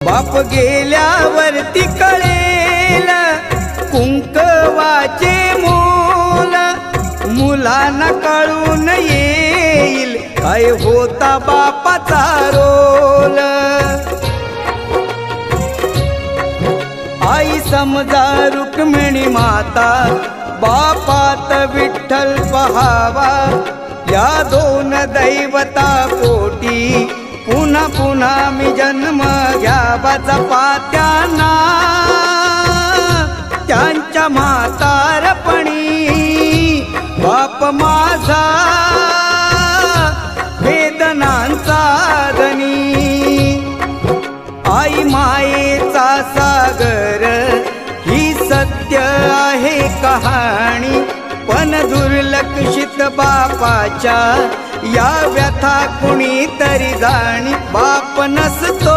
बाप गेल्यावरती कळेल कुंकवाचे मोल, मुलांना कळून येईल काय होता बापाचा रोल। आई समजा रुक्मिणी माता, बापात विठ्ठल पहावा, या दोन दैवता पोटी पुन्हा पुन्हा मी जन्म घ्यावा। जपात्यांना त्यांच्या म्हातारपणी बाप माझा वेदनांचा धनी। आई मायेचा सागर ही सत्य आहे कहाणी, पण दुर्लक्षित बापाच्या या व्यथा कुणी तरी जाणी। बाप नसतो